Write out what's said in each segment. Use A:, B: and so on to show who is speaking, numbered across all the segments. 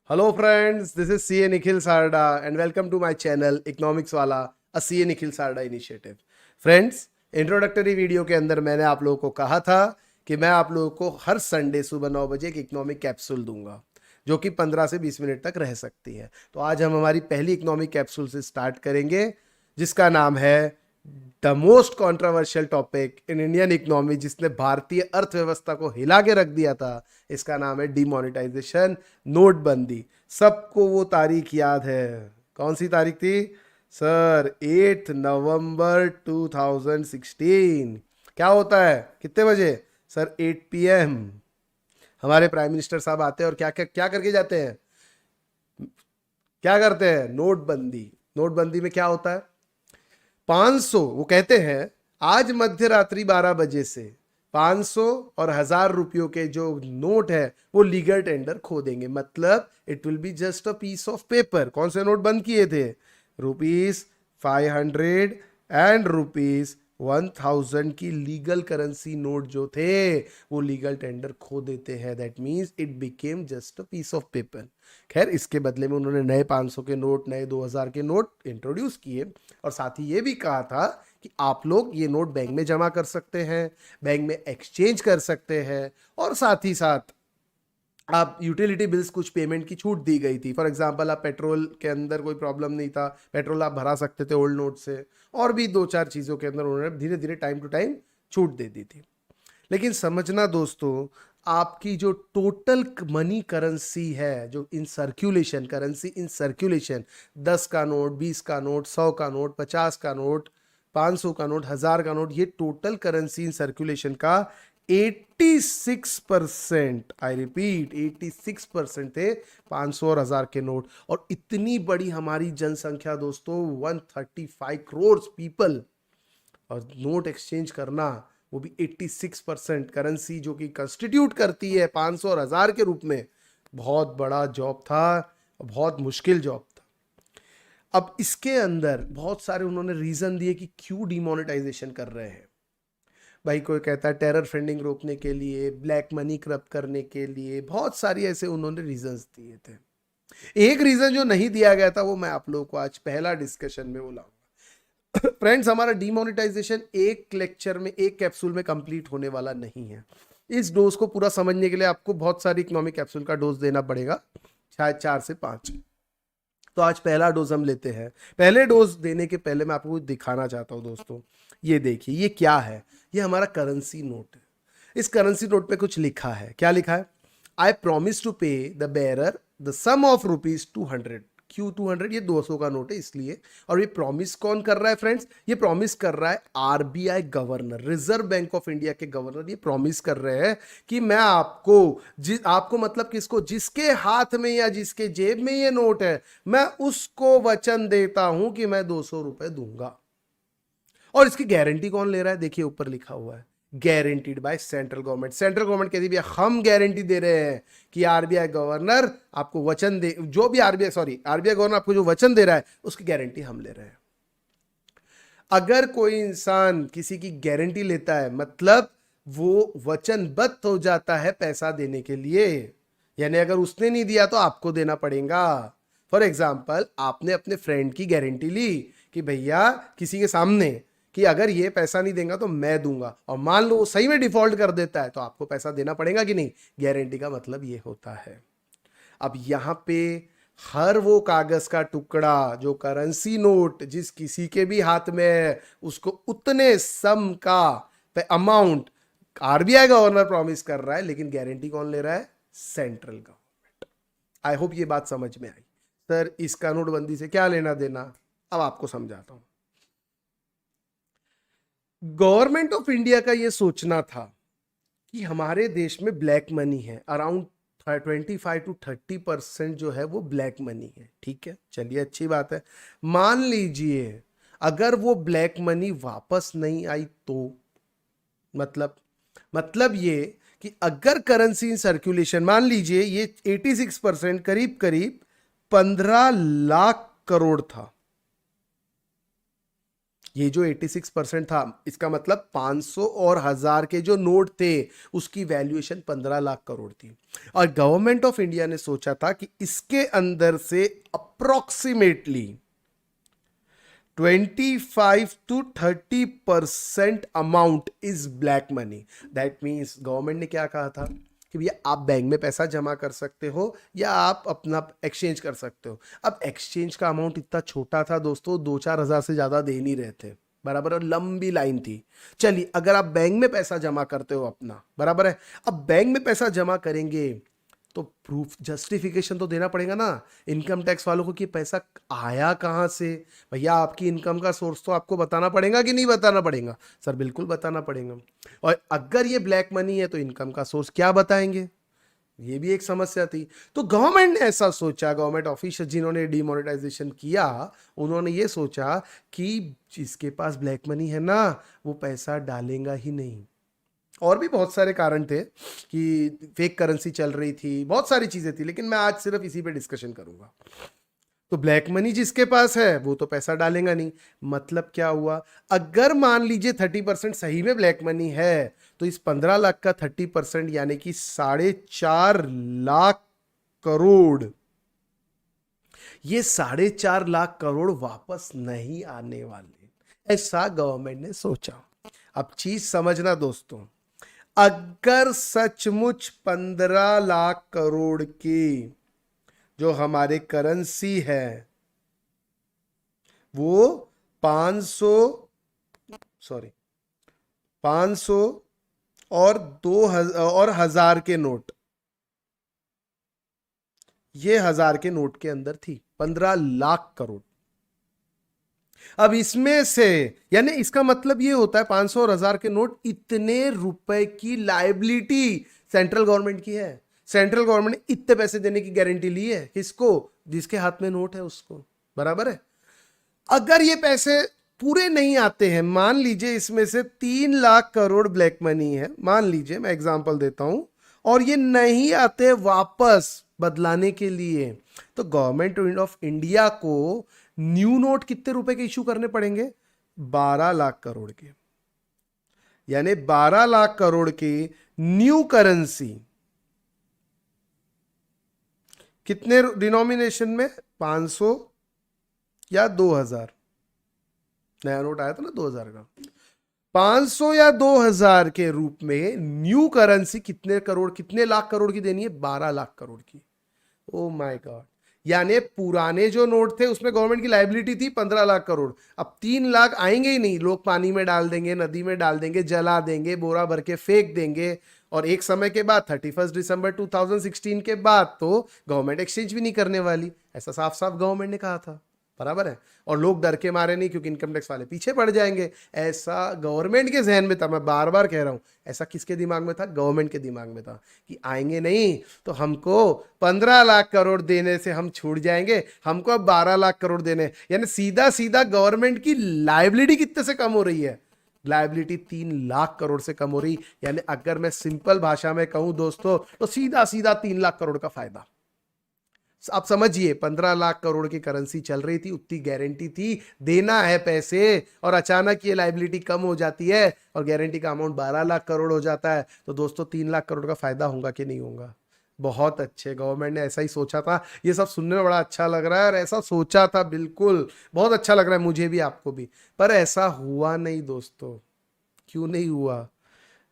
A: Hello friends, this is CA Nikhil Sarda and welcome to my channel Economics वाला a CA Nikhil Sarda initiative. Friends, introductory video के अंदर मैंने आप लोगों को कहा था कि मैं आप लोगों को हर संडे सुबह 9 बजे एक इकोनॉमिक कैप्सूल दूंगा जो कि 15 से 20 मिनट तक रह सकती है। तो आज हम हमारी पहली इकोनॉमिक कैप्सूल से स्टार्ट करेंगे जिसका नाम है the most controversial topic in Indian economy, जिसने भारतीय अर्थव्यवस्था को हिला के रख दिया था। इसका नाम है डिमोनेटाइजेशन, नोटबंदी। सबको वो तारीख याद है। कौन सी तारीख थी सर? 8 नवंबर 2016। क्या होता है, कितने बजे सर? 8 PM। हमारे प्राइम मिनिस्टर साहब आते हैं और क्या क्या क्या करके जाते हैं? क्या करते हैं? नोटबंदी। नोटबंदी में क्या होता है? 500, वो कहते हैं आज मध्य रात्रि 12 बजे से 500 और 1000 रुपयों के जो नोट है वो लीगल टेंडर खो देंगे। मतलब it will be just a piece of paper. कौन से नोट बंद किए थे? ₹500 एंड ₹1000 की लीगल करेंसी नोट जो थे वो लीगल टेंडर खो देते हैं। That means it became just a piece of paper. खैर, इसके बदले में उन्होंने नए 500 के नोट, नए 2000 के नोट इंट्रोड्यूस किए और साथ ही ये भी कहा था कि आप लोग ये नोट बैंक में जमा कर सकते हैं, बैंक में एक्सचेंज कर सकते हैं और साथ ही साथ आप यूटिलिटी बिल्स, कुछ पेमेंट की छूट दी गई थी। फॉर एग्जांपल, आप पेट्रोल के अंदर कोई प्रॉब्लम नहीं था, पेट्रोल आप भरा सकते थे ओल्ड नोट से, और भी दो चार चीज़ों के अंदर उन्होंने धीरे धीरे टाइम टू टाइम छूट दे दी थी। लेकिन समझना दोस्तों, आपकी जो टोटल मनी करेंसी है, जो in circulation, currency in circulation, 10 का नोट, 20 का नोट, 100 का नोट, 50 का नोट, 500 का नोट, 1000 का नोट, ये टोटल करेंसी इन सर्कुलेशन का 86%, आई रिपीट 86% थे 500 और 1000 के नोट। और इतनी बड़ी हमारी जनसंख्या दोस्तों, 135 करोड़ पीपल, और नोट एक्सचेंज करना वो भी 86% करेंसी जो कि कंस्टिट्यूट करती है 500 और 1000 के रूप में, बहुत बड़ा जॉब था, बहुत मुश्किल जॉब था। अब इसके अंदर बहुत सारे उन्होंने रीजन दिए कि क्यों डिमोनेटाइजेशन कर रहे हैं। भाई, कोई कहता है टेरर फंडिंग रोकने के लिए, ब्लैक मनी करप्ट करने के लिए, बहुत सारी ऐसे उन्होंने रीजंस दिए थे। एक रीजन जो नहीं दिया गया था वो मैं आप लोगों को आज पहला डिस्कशन में बोलाऊंगा। फ्रेंड्स, हमारा डिमोनेटाइजेशन एक लेक्चर में, एक कैप्सूल में कंप्लीट होने वाला नहीं है। इस डोज को पूरा समझने के लिए आपको बहुत सारी इकोनॉमिक कैप्सूल का डोज देना पड़ेगा, शायद 4 से 5। तो आज पहला डोज हम लेते हैं। पहले डोज देने के पहले मैं आपको कुछ दिखाना चाहता हूं दोस्तों। ये देखिए, ये क्या है? ये हमारा करेंसी नोट है। इस करेंसी नोट पे कुछ लिखा है। क्या लिखा है? I promise to pay the bearer the sum of ₹200। क्यों 200? ये 200 का नोट है इसलिए। और ये प्रॉमिस कौन कर रहा है फ्रेंड्स? ये प्रॉमिस कर रहा है RBI governor, reserve bank of India के गवर्नर। ये प्रॉमिस कर रहे हैं कि मैं आपको, आपको मतलब किसको? जिसके हाथ में या जिसके जेब में ये नोट है, मैं उसको वचन देता हूं कि मैं 200 रुपए दूंगा। और इसकी गारंटी कौन ले रहा है? देखिए ऊपर लिखा हुआ है, guaranteed by central government. Central government कहती है हम गारंटी दे रहे हैं कि आरबीआई गवर्नर आपको वचन दे, जो भी आरबीआई गवर्नर आपको जो वचन दे रहा है उसकी गारंटी हम ले रहे हैं। अगर कोई इंसान किसी की गारंटी लेता है, मतलब वो वचनबद्ध हो जाता है पैसा देने के लिए। यानी अगर उसने नहीं दिया तो आपको देना पड़ेगा। फॉर एग्जाम्पल, आपने अपने फ्रेंड की गारंटी ली कि भैया किसी के सामने, कि अगर ये पैसा नहीं देगा तो मैं दूंगा, और मान लो वो सही में डिफॉल्ट कर देता है तो आपको पैसा देना पड़ेगा कि नहीं? गारंटी का मतलब ये होता है। अब यहां पे हर वो कागज का टुकड़ा, जो करेंसी नोट जिस किसी के भी हाथ में है, उसको उतने सम का अमाउंट आरबीआई गवर्नर प्रॉमिस कर रहा है, लेकिन गारंटी कौन ले रहा है? Central government. आई होप ये बात समझ में आई। सर, इसका नोटबंदी से क्या लेना देना? अब आपको समझाता हूं। गवर्नमेंट ऑफ इंडिया का यह सोचना था कि हमारे देश में ब्लैक मनी है, अराउंड 25 to 30% जो है वो ब्लैक मनी है। ठीक है, चलिए अच्छी बात है। मान लीजिए अगर वो ब्लैक मनी वापस नहीं आई तो, मतलब ये कि अगर करेंसी इन सर्कुलेशन, मान लीजिए ये 86%, करीब करीब 15 लाख करोड़ था। ये जो 86% था, इसका मतलब 500 और 1000 के जो नोट थे उसकी वैल्यूएशन 15 लाख करोड़ थी। और गवर्नमेंट ऑफ इंडिया ने सोचा था कि इसके अंदर से approximately 25 to 30% amount is black money. That means government ने क्या कहा था कि भैया आप बैंक में पैसा जमा कर सकते हो या आप अपना एक्सचेंज कर सकते हो। अब एक्सचेंज का अमाउंट इतना छोटा था दोस्तों, 2-4 हज़ार से ज़्यादा दे नहीं रहे थे, बराबर, और लंबी लाइन थी। चलिए, अगर आप बैंक में पैसा जमा करते हो अपना, बराबर है, अब बैंक में पैसा जमा करेंगे तो प्रूफ जस्टिफिकेशन तो देना पड़ेगा ना इनकम टैक्स वालों को कि पैसा आया कहाँ से। भैया आपकी इनकम का सोर्स तो आपको बताना पड़ेगा कि नहीं बताना पड़ेगा? सर बिल्कुल बताना पड़ेगा। और अगर ये ब्लैक मनी है तो इनकम का सोर्स क्या बताएंगे? ये भी एक समस्या थी। तो गवर्नमेंट ने ऐसा सोचा, गवर्नमेंट ऑफिशियल जिन्होंने डिमोनेटाइजेशन किया उन्होंने ये सोचा कि जिसके पास ब्लैक मनी है ना वो पैसा डालेगा ही नहीं। और भी बहुत सारे कारण थे कि फेक करेंसी चल रही थी, बहुत सारी चीजें थी, लेकिन मैं आज सिर्फ इसी पे डिस्कशन करूंगा। तो ब्लैक मनी जिसके पास है वो तो पैसा डालेगा नहीं। मतलब क्या हुआ, अगर मान लीजिए 30% सही में ब्लैक मनी है तो इस 15 लाख का 30% यानी कि 4.5 लाख करोड़, ये 4.5 लाख करोड़ वापस नहीं आने वाले, ऐसा गवर्नमेंट ने सोचा। अब चीज समझना दोस्तों, अगर सचमुच 15 लाख करोड़ की जो हमारे करेंसी है वो 500 और 2000 और 1000 के नोट, ये 1000 के नोट के अंदर थी 15 लाख करोड़। अब इसमें से यानी इसका मतलब ये होता है 500 और 1000 के नोट, इतने रुपए की लायबिलिटी सेंट्रल गवर्नमेंट की है। सेंट्रल गवर्नमेंट ने इतने पैसे देने की गारंटी ली है, किसको? जिसके हाथ में नोट है उसको, बराबर है। अगर ये पैसे पूरे नहीं आते हैं, मान लीजिए इसमें से 3 लाख करोड़ ब्लैक मनी है, मान लीजिए, मैं एग्जांपल देता हूं, और ये नहीं आते वापस बदलाने के लिए, तो गवर्नमेंट ऑफ इंडिया को न्यू नोट कितने रुपए के इशू करने पड़ेंगे? 12 लाख करोड़ के। यानी 12 लाख करोड़ की न्यू करेंसी कितने डिनोमिनेशन में? 500 या 2000। नया नोट आया था ना 2000 का। 500 या 2000 के रूप में न्यू करेंसी कितने करोड़, कितने लाख करोड़ की देनी है? 12 लाख करोड़ की। Oh my God. यानी पुराने जो नोट थे उसमें गवर्नमेंट की लायबिलिटी थी 15 लाख करोड़, अब 3 लाख आएंगे ही नहीं, लोग पानी में डाल देंगे, नदी में डाल देंगे, जला देंगे, बोरा भर के फेंक देंगे, और एक समय के बाद 31 दिसंबर 2016 के बाद तो गवर्नमेंट एक्सचेंज भी नहीं करने वाली, ऐसा साफ साफ गवर्नमेंट ने कहा था, बराबर है। और लोग डर के मारे नहीं, क्योंकि इनकम टैक्स वाले पीछे पड़ जाएंगे, ऐसा गवर्नमेंट के जहन में था। मैं बार बार कह रहा हूं, ऐसा किसके दिमाग में था? गवर्नमेंट के दिमाग में था कि आएंगे नहीं तो हमको 15 लाख करोड़ देने से हम छूट जाएंगे, हमको अब 12 लाख करोड़ देने। यानी सीधा सीधा गवर्नमेंट की लायबिलिटी कितने से कम हो रही है? लायबिलिटी 3 लाख करोड़ से कम हो रही। यानी अगर मैं सिंपल भाषा में कहूं दोस्तों, तो सीधा सीधा 3 लाख करोड़ का फायदा। आप समझिए, 15 लाख करोड़ की करेंसी चल रही थी, उतनी गारंटी थी, देना है पैसे, और अचानक ये लायबिलिटी कम हो जाती है और गारंटी का अमाउंट 12 लाख करोड़ हो जाता है, तो दोस्तों 3 लाख करोड़ का फायदा होगा कि नहीं होगा? बहुत अच्छे, गवर्नमेंट ने ऐसा ही सोचा था। ये सब सुनने में बड़ा अच्छा लग रहा है, और ऐसा सोचा था, बिल्कुल बहुत अच्छा लग रहा है मुझे भी, आपको भी, पर ऐसा हुआ नहीं दोस्तों। क्यों नहीं हुआ?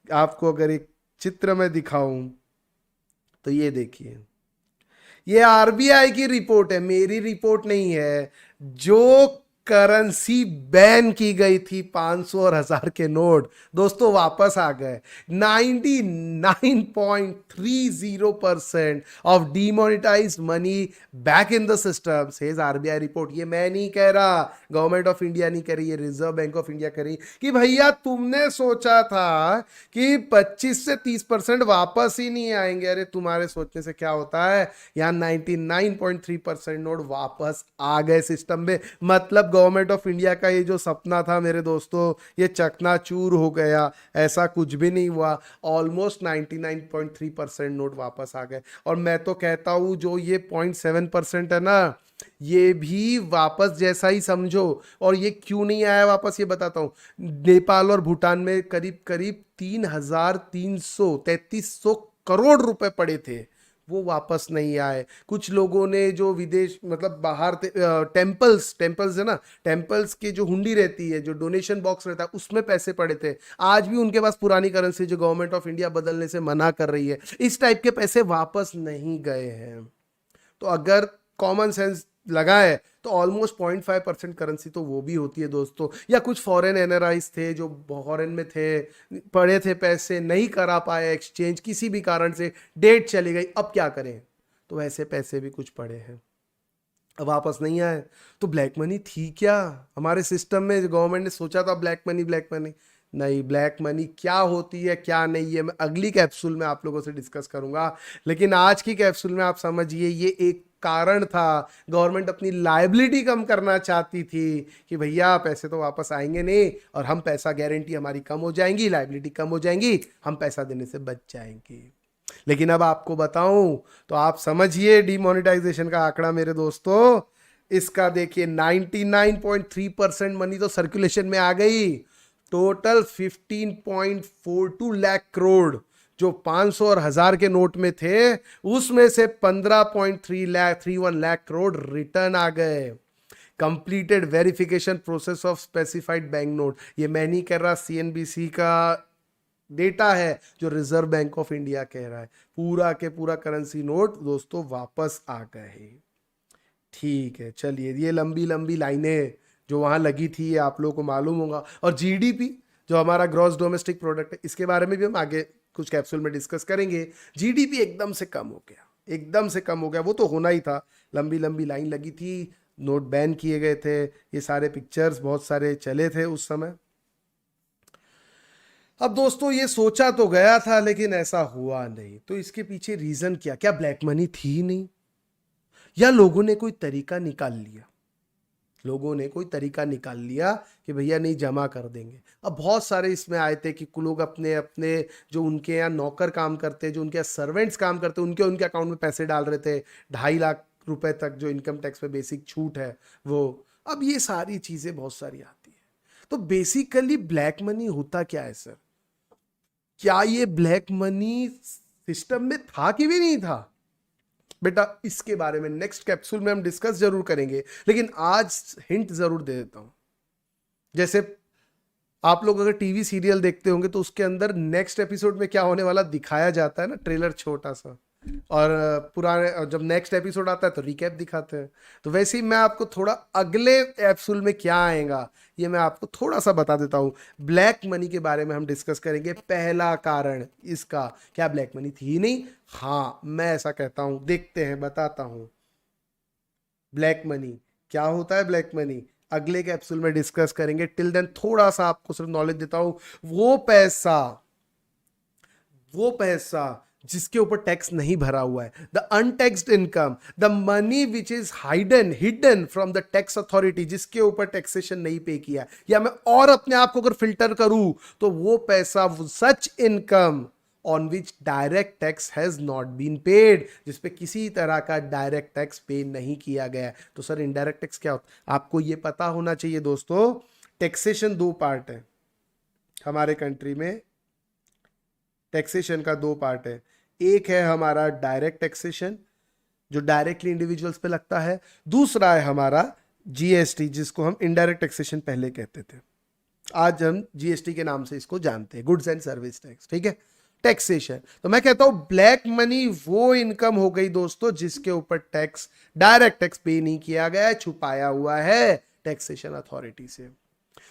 A: आपको अगर एक चित्र में दिखाऊं तो ये देखिए, ये आरबीआई की रिपोर्ट है, मेरी रिपोर्ट नहीं है। जो करेंसी बैन की गई थी 500 और 1000 के नोट, दोस्तों वापस आ गए। 99.30% of demonetize money back in the system, says RBI report. ये मैं नहीं कह रहा, गवर्नमेंट ऑफ इंडिया नहीं कह रही, ये रिजर्व बैंक ऑफ इंडिया कह रही कि भैया तुमने सोचा था कि 25 से 30% वापस ही नहीं आएंगे। अरे तुम्हारे सोचने से क्या होता है, यहां 99.3% नोट वापस आ गए सिस्टम में। मतलब गवर्नमेंट ऑफ इंडिया का ये जो सपना था मेरे दोस्तों, ये चकनाचूर हो गया, ऐसा कुछ भी नहीं हुआ। ऑलमोस्ट 99.3% नोट वापस आ गए। और मैं तो कहता हूं जो ये 0.7% है ना, ये भी वापस जैसा ही समझो। और ये क्यों नहीं आया वापस, ये बताता हूं। नेपाल और भूटान में करीब करीब 3,333 करोड़ रुपए पड़े थे, वो वापस नहीं आए। कुछ लोगों ने जो विदेश मतलब बाहर टेम्पल्स टेम्पल्स है ना, टेम्पल्स की जो हुंडी रहती है, जो डोनेशन बॉक्स रहता है, उसमें पैसे पड़े थे। आज भी उनके पास पुरानी करेंसी जो गवर्नमेंट ऑफ इंडिया बदलने से मना कर रही है, इस टाइप के पैसे वापस नहीं गए हैं। तो अगर कॉमन सेंस लगाए तो ऑलमोस्ट 0.5% करेंसी तो वो भी होती है दोस्तों। या कुछ फॉरेन एनआरआईज थे जो फॉरेन में थे, पड़े थे पैसे, नहीं करा पाए एक्सचेंज, किसी भी कारण से डेट चली गई, अब क्या करें, तो वैसे पैसे भी कुछ पड़े हैं, अब वापस नहीं आए। तो ब्लैक मनी थी क्या हमारे सिस्टम में? गवर्नमेंट ने सोचा था ब्लैक मनी नहीं। ब्लैक मनी क्या होती है क्या नहीं है, मैं अगली कैप्सूल में आप लोगों से डिस्कस करूंगा। लेकिन आज की कैप्सूल में आप समझिए, ये एक कारण था। गवर्नमेंट अपनी लायबिलिटी कम करना चाहती थी कि भैया पैसे तो वापस आएंगे नहीं, और हम पैसा, गारंटी हमारी कम हो जाएंगी, लायबिलिटी कम हो जाएंगी, हम पैसा देने से बच जाएंगे। लेकिन अब आपको बताऊं तो आप समझिए डिमोनेटाइजेशन का आंकड़ा मेरे दोस्तों। इसका देखिए 99.3% मनी तो सर्कुलेशन में आ गई। टोटल 15.42 लाख करोड़ जो 500 और 1000 के नोट में थे, उसमें से 15.31 लाख करोड़ रिटर्न आ गए। Completed verification process of specified bank note, ये मैं नहीं कह रहा, सीएनबीसी का डेटा है जो रिजर्व बैंक ऑफ इंडिया कह रहा है। पूरा के पूरा करेंसी नोट दोस्तों वापस आ गए। ठीक है, चलिए, ये लंबी लंबी लाइनें जो वहां लगी थी ये आप लोगों को मालूम होगा। और जीडीपी जो हमारा ग्रॉस डोमेस्टिक प्रोडक्ट है, इसके बारे में भी हम आगे कुछ कैप्सूल में डिस्कस करेंगे। जीडीपी एकदम से कम हो गया, एकदम से कम हो गया, वो तो होना ही था। लंबी लंबी लाइन लगी थी, नोट बैन किए गए थे, ये सारे पिक्चर्स बहुत सारे चले थे उस समय। अब दोस्तों ये सोचा तो गया था लेकिन ऐसा हुआ नहीं, तो इसके पीछे रीजन क्या ब्लैक मनी थी नहीं, या लोगों ने कोई तरीका निकाल लिया? लोगों ने कोई तरीका निकाल लिया कि भैया नहीं, जमा कर देंगे। अब बहुत सारे इसमें आए थे कि लोग अपने अपने जो उनके यहाँ नौकर काम करते, जो उनके यहाँ सर्वेंट्स काम करते, उनके उनके अकाउंट में पैसे डाल रहे थे। 2.5 लाख रुपए तक जो इनकम टैक्स पे बेसिक छूट है वो। अब ये सारी चीजें बहुत सारी आती है। तो बेसिकली ब्लैक मनी होता क्या है सर? क्या ये ब्लैक मनी सिस्टम में था कि भी नहीं था? बेटा इसके बारे में नेक्स्ट कैप्सूल में हम डिस्कस जरूर करेंगे, लेकिन आज हिंट जरूर दे देता हूं। जैसे आप लोग अगर टीवी सीरियल देखते होंगे तो उसके अंदर नेक्स्ट एपिसोड में क्या होने वाला दिखाया जाता है ना, ट्रेलर छोटा सा, और पुराने जब नेक्स्ट एपिसोड आता है तो रिकैप दिखाते हैं। तो वैसे ही मैं आपको थोड़ा अगले एपिसोड में क्या आएगा ये मैं आपको थोड़ा सा बता देता हूं। ब्लैक मनी के बारे में हम डिस्कस करेंगे। पहला कारण इसका, क्या ब्लैक मनी थी नहीं? हाँ, मैं ऐसा कहता हूं। देखते हैं, बताता हूं। ब्लैक मनी क्या होता है, ब्लैक मनी अगले कैप्सूल में डिस्कस करेंगे। टिल देन थोड़ा सा आपको सिर्फ नॉलेज देता हूं। वो पैसा जिसके ऊपर टैक्स नहीं भरा हुआ है, the untaxed income, the money which is hidden from the tax authority, जिसके ऊपर टैक्सेशन नहीं पे किया, या मैं और अपने आप को अगर फिल्टर करूं तो वो पैसा, such income on which direct tax has not been paid, जिसपे किसी तरह का डायरेक्ट टैक्स पे नहीं किया गया। तो सर इनडायरेक्ट टैक्स क्या होता है आपको ये पता होना चाहिए दोस्तों। टैक्सेशन 2 पार्ट है हमारे कंट्री में। टैक्सेशन का 2 पार्ट है। एक है हमारा डायरेक्ट टैक्सेशन जो डायरेक्टली इंडिविजुअल्स पे लगता है, दूसरा है हमारा जीएसटी जिसको हम इनडायरेक्ट टैक्सेशन पहले कहते थे। आज हम जीएसटी के नाम से इसको जानते हैं, गुड्स एंड सर्विस टैक्स। ठीक है, टैक्सेशन। तो मैं कहता हूं ब्लैक मनी वो इनकम हो गई दोस्तों जिसके ऊपर टैक्स, डायरेक्ट टैक्स पे नहीं किया गया है, छुपाया हुआ है टैक्सेशन अथॉरिटी से।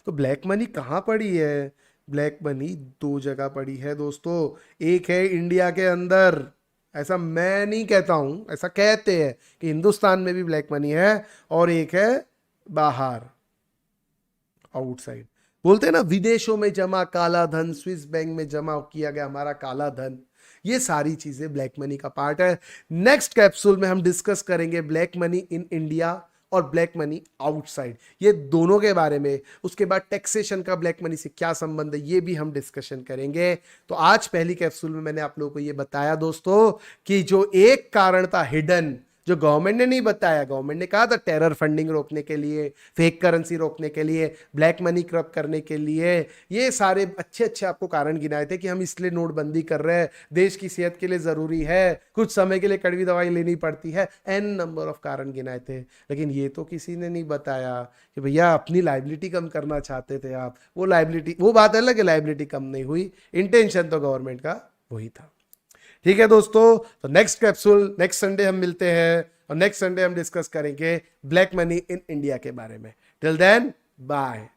A: तो ब्लैक मनी कहां पड़ी है? ब्लैक मनी 2 जगह पड़ी है दोस्तों। एक है इंडिया के अंदर, ऐसा मैं नहीं कहता हूं, ऐसा कहते हैं कि हिंदुस्तान में भी ब्लैक मनी है, और एक है बाहर, आउटसाइड। बोलते हैं ना विदेशों में जमा काला धन, स्विस बैंक में जमा किया गया हमारा काला धन, ये सारी चीजें ब्लैक मनी का पार्ट है। नेक्स्ट कैप्सूल में हम डिस्कस करेंगे ब्लैक मनी इन इंडिया और ब्लैक मनी आउटसाइड, ये दोनों के बारे में। उसके बाद टैक्सेशन का ब्लैक मनी से क्या संबंध है ये भी हम डिस्कशन करेंगे। तो आज पहली कैप्सूल में मैंने आप लोगों को ये बताया दोस्तों कि जो एक कारण था हिडन, जो गवर्नमेंट ने नहीं बताया। गवर्नमेंट ने कहा था टेरर फंडिंग रोकने के लिए, फेक करेंसी रोकने के लिए, ब्लैक मनी करप्ट करने के लिए, ये सारे अच्छे अच्छे आपको कारण गिनाए थे कि हम इसलिए नोटबंदी कर रहे हैं, देश की सेहत के लिए जरूरी है, कुछ समय के लिए कड़वी दवाई लेनी पड़ती है, एन नंबर ऑफ कारण गिनाए थे। लेकिन ये तो किसी ने नहीं बताया कि भैया अपनी लाइबिलिटी कम करना चाहते थे आप, वो लाइबिलिटी, वो बात अलग है, लाइबिलिटी कम नहीं हुई, इंटेंशन तो गवर्नमेंट का वही था। ठीक है दोस्तों, तो नेक्स्ट कैप्सूल नेक्स्ट संडे हम मिलते हैं, और नेक्स्ट संडे हम डिस्कस करेंगे ब्लैक मनी इन इंडिया के बारे में। Till then bye.